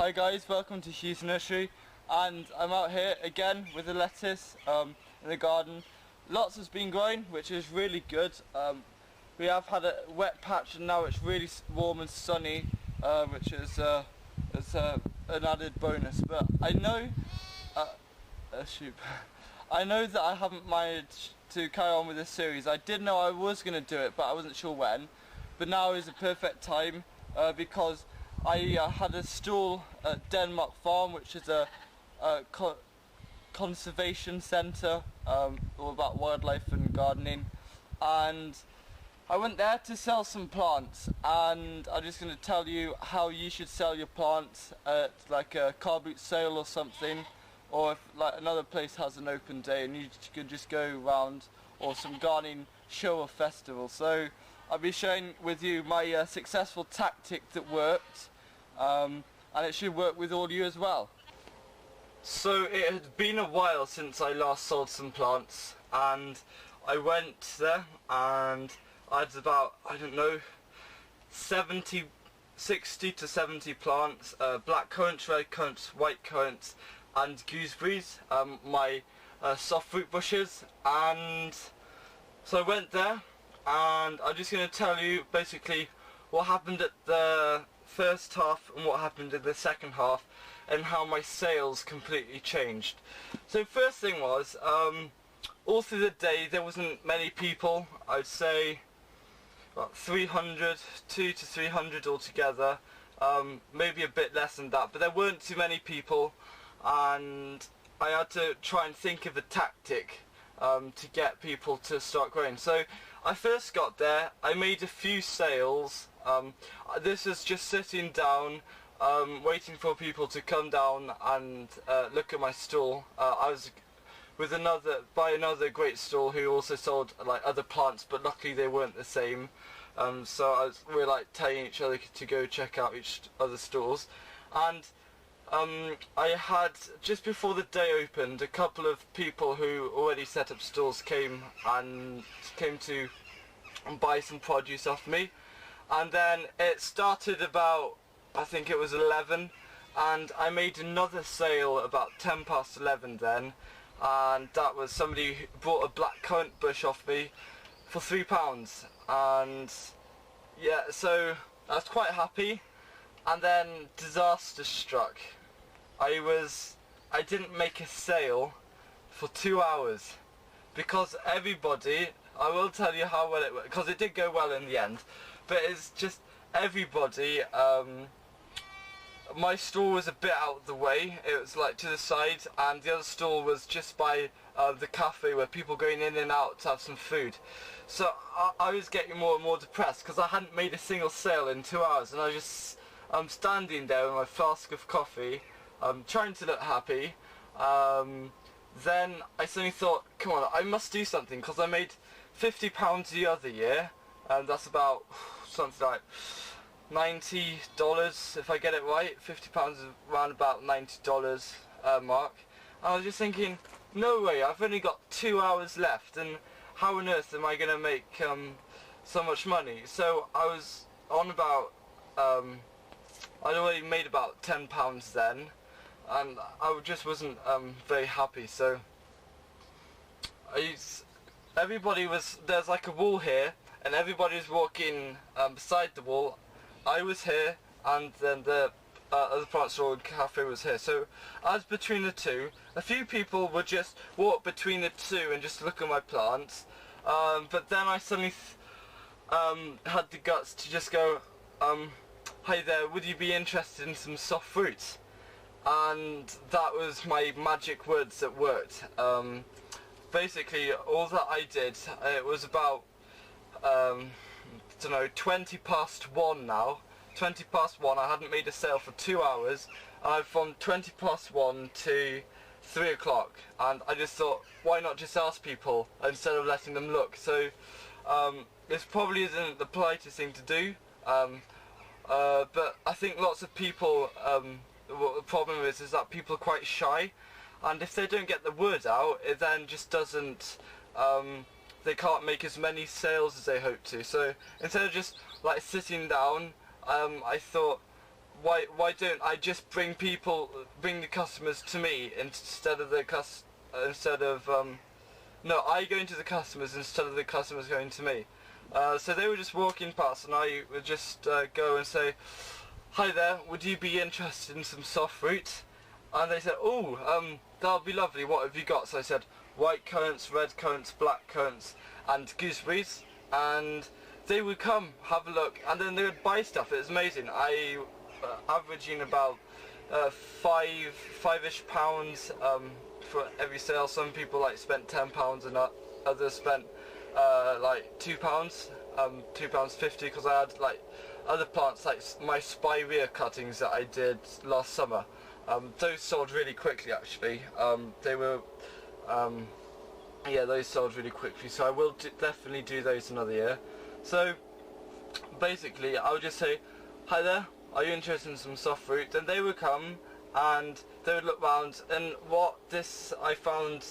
Hi guys, welcome to Plant Nursery, and I'm out here again with the lettuce in the garden. Lots has been growing, which is really good. We have had a wet patch and now it's really warm and sunny, which is an added bonus. But I know, I know that I haven't managed to carry on with this series. I did know I was going to do it, but I wasn't sure when. But now is the perfect time because I had a stall at Denmark Farm, which is a conservation centre all about wildlife and gardening, and I went there to sell some plants, and I'm just going to tell you how you should sell your plants at like a car boot sale or something, or if like another place has an open day and you could just go around, or some gardening show or festival. So I'll be sharing with you my successful tactic that worked, and it should work with all you as well. So it had been a while since I last sold some plants, and I went there and I had about, I don't know, 60 to 70 plants, black currants, red currants, white currants and gooseberries, my soft fruit bushes. And so I went there, and I'm just going to tell you basically what happened at the first half and what happened in the second half, and how my sales completely changed. So first thing was, all through the day there wasn't many people. I'd say about 200 to 300 altogether, maybe a bit less than that, but there weren't too many people, and I had to try and think of a tactic to get people to start growing. So I first got there, I made a few sales. This is just sitting down, waiting for people to come down and look at my stall. I was with another great stall who also sold like other plants, but luckily they weren't the same. So we were like telling each other to go check out each other's stalls, and I had, just before the day opened, a couple of people who already set up stalls came to buy some produce off me. And then it started about, I think it was 11, and I made another sale about 10 past 11 then, and that was somebody who bought a black currant bush off me for £3, and yeah, so I was quite happy. And then disaster struck. I didn't make a sale for 2 hours because everybody, I will tell you how well it went, because it did go well in the end, but it's just everybody, my stall was a bit out of the way, it was like to the side, and the other stall was just by the cafe where people going in and out to have some food. So I was getting more and more depressed because I hadn't made a single sale in 2 hours, and I'm standing there with my flask of coffee, trying to look happy. Then I suddenly thought, come on, I must do something, because I made £50 the other year, and that's about something like $90 if I get it right. £50 is around about $90 mark. And I was just thinking, no way, I've only got 2 hours left, and how on earth am I going to make so much money? So I was on about, I'd already made about £10 then, and I just wasn't very happy. So there's like a wall here, and everybody was walking beside the wall. I was here, and then the other plant store cafe was here. So I was between the two. A few people would just walk between the two and just look at my plants, but then I suddenly had the guts to just go, hi there, would you be interested in some soft fruits? And that was my magic words that worked. Basically all that I did, it was about I don't know, 20 past 1 now. 20 past 1, I hadn't made a sale for 2 hours, and from 20 past 1 to 3 o'clock, and I just thought, why not just ask people instead of letting them look? So this probably isn't the politest thing to do, but I think lots of people, what the problem is that people are quite shy, and if they don't get the word out, it then just doesn't, they can't make as many sales as they hope to. So instead of just like sitting down, I thought, why don't I just bring the customers to me instead of no, I going to the customers instead of the customers going to me. So they were just walking past, and I would just go and say, "Hi there, would you be interested in some soft fruit?" And they said, "Oh, that'll be lovely. What have you got?" So I said, "White currants, red currants, black currants, and gooseberries." And they would come, have a look, and then they would buy stuff. It was amazing. I averaging about five-ish pounds for every sale. Some people like spent £10 and others spent like £2, £2.50, because I had like other plants like my spirea cuttings that I did last summer. Those sold really quickly actually. They were yeah, those sold really quickly, so I will definitely do those another year. So basically I would just say, "Hi there, are you interested in some soft fruit?" Then they would come and they would look round, and I found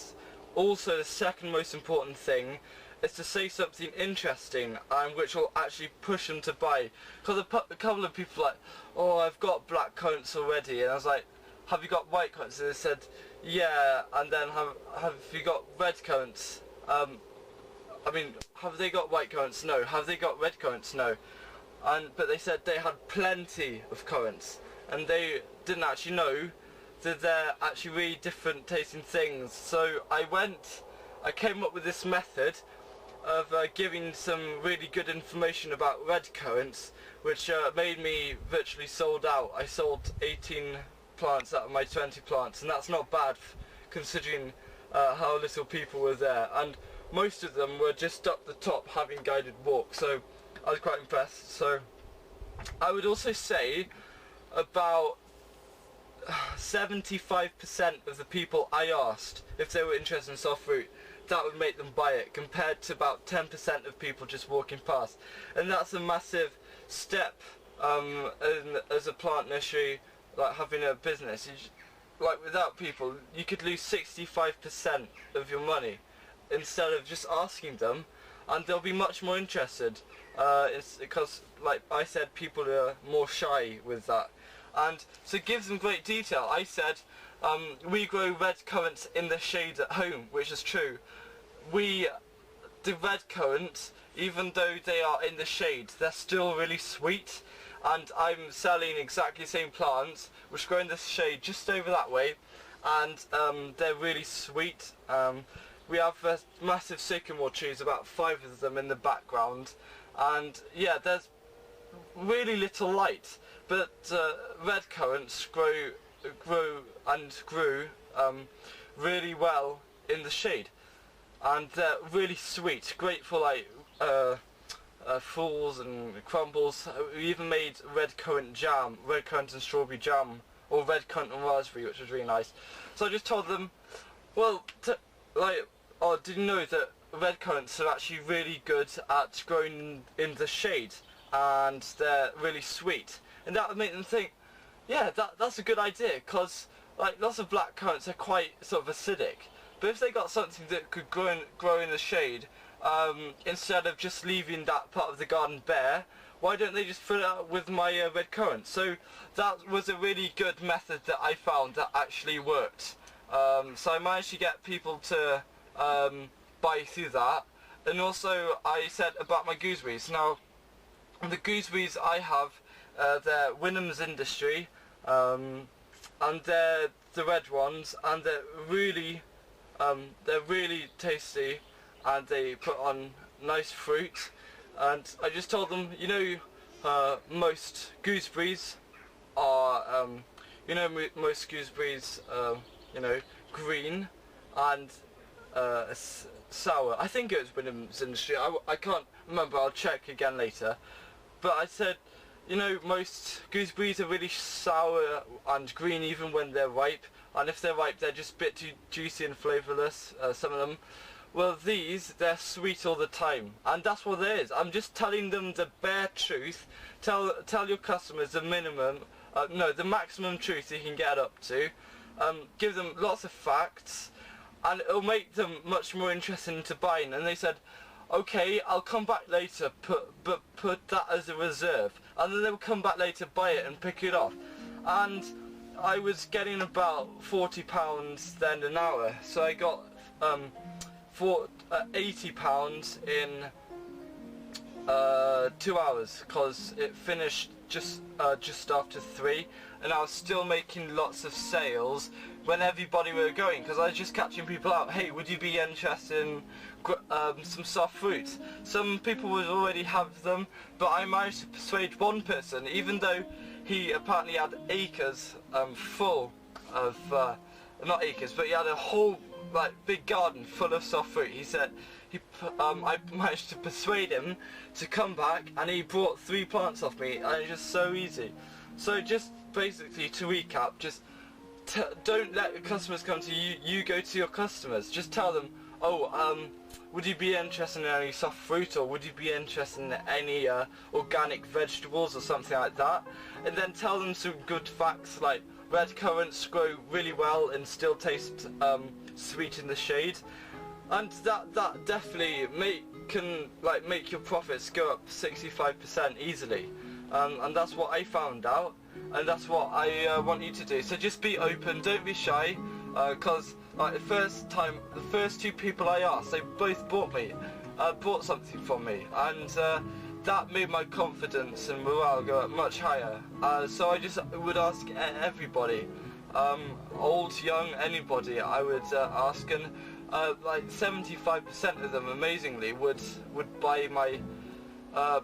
also the second most important thing is to say something interesting, which will actually push them to buy. Because a couple of people were like, "Oh, I've got black currants already," and I was like, "Have you got white currants?" And they said, "Yeah." And then, have you got red currants? I mean, have they got white currants? No. Have they got red currants? No. But they said they had plenty of currants, and they didn't actually know that they're actually really different tasting things. So I came up with this method of giving some really good information about red currants, which made me virtually sold out. I sold 18 plants out of my 20 plants, and that's not bad considering how little people were there, and most of them were just up the top having guided walks, so I was quite impressed. So I would also say about 75% of the people I asked if they were interested in soft fruit, that would make them buy it, compared to about 10% of people just walking past. And that's a massive step as a plant nursery, like having a business. Like without people, you could lose 65% of your money instead of just asking them, and they'll be much more interested. It's because, like I said, people are more shy with that. And so it gives them great detail. I said, we grow red currants in the shade at home, which is true. The red currants, even though they are in the shade, they're still really sweet. And I'm selling exactly the same plants, which grow in the shade just over that way, and they're really sweet. We have massive sycamore trees, about 5 of them in the background, and yeah, there's really little light, but red currants grew really well in the shade, and they're really sweet, great for like falls and crumbles. We even made red currant jam, red currant and strawberry jam, or red currant and raspberry, which was really nice. So I just told them, well, oh, did you know that red currants are actually really good at growing in the shade, and they're really sweet? And that would make them think, yeah, that's a good idea, because like lots of black currants are quite sort of acidic, but if they got something that could grow in the shade, instead of just leaving that part of the garden bare, why don't they just fill it up with my red currant? So that was a really good method that I found that actually worked. So I managed to get people to buy through that. And also I said about my gooseberries. Now the gooseberries I have, they're Wynnham's Industry, and they're the red ones, and they're really tasty, and they put on nice fruit. And I just told them, you know, most gooseberries are, most gooseberries, green and sour. I think it was Wynnham's Industry. I can't remember. I'll check again later. But I said, you know, most gooseberries are really sour and green even when they're ripe. And if they're ripe, they're just a bit too juicy and flavourless, some of them. Well, they're sweet all the time, and that's what it is. I'm just telling them the bare truth. Tell your customers the the maximum truth you can get up to. Give them lots of facts, and it'll make them much more interested into buying. And they said, okay, I'll come back later, but put that as a reserve. and then they would come back later, buy it and pick it off. And I was getting about £40 then an hour, so I got £80 in 2 hours, because it finished just after 3, and I was still making lots of sales when everybody were going, because I was just catching people out. Hey, would you be interested in some soft fruits? Some people would already have them, but I managed to persuade one person, even though he apparently had acres full of, not acres, but he had a whole big garden full of soft fruit. He said, I managed to persuade him to come back, and he bought 3 plants off me, and it's just so easy. So just basically to recap, just don't let the customers come to you, you go to your customers. Just tell them, oh, would you be interested in any soft fruit, or would you be interested in any organic vegetables or something like that? And then tell them some good facts, like red currants grow really well and still taste sweet in the shade. And that definitely can make your profits go up 65% easily. And that's what I found out, and that's what I want you to do. So just be open, don't be shy, because the first 2 people I asked, they both bought something from me, and that made my confidence and morale go up much higher. So I just would ask everybody, old, young, anybody, I would ask, and 75% of them, amazingly, would buy my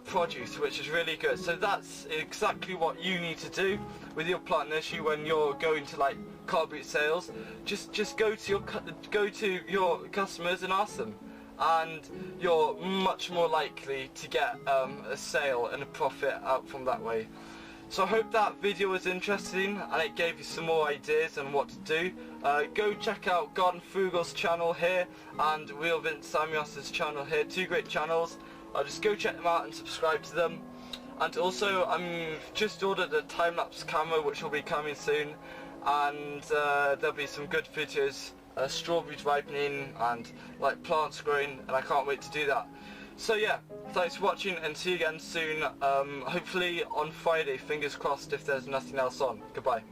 produce, which is really good. So that's exactly what you need to do with your plant nursery when you're going to car boot sales. Just go to your customers and ask them, and you're much more likely to get a sale and a profit out from that way. So I hope that video was interesting and it gave you some more ideas on what to do. Go check out Garden Frugal's channel here and Real Vince Samuels' channel here, 2 great channels. Just go check them out and subscribe to them. And also I've just ordered a time-lapse camera which will be coming soon, and there'll be some good videos, strawberries ripening and plants growing, and I can't wait to do that. So yeah, thanks for watching and see you again soon, hopefully on Friday, fingers crossed, if there's nothing else on. Goodbye.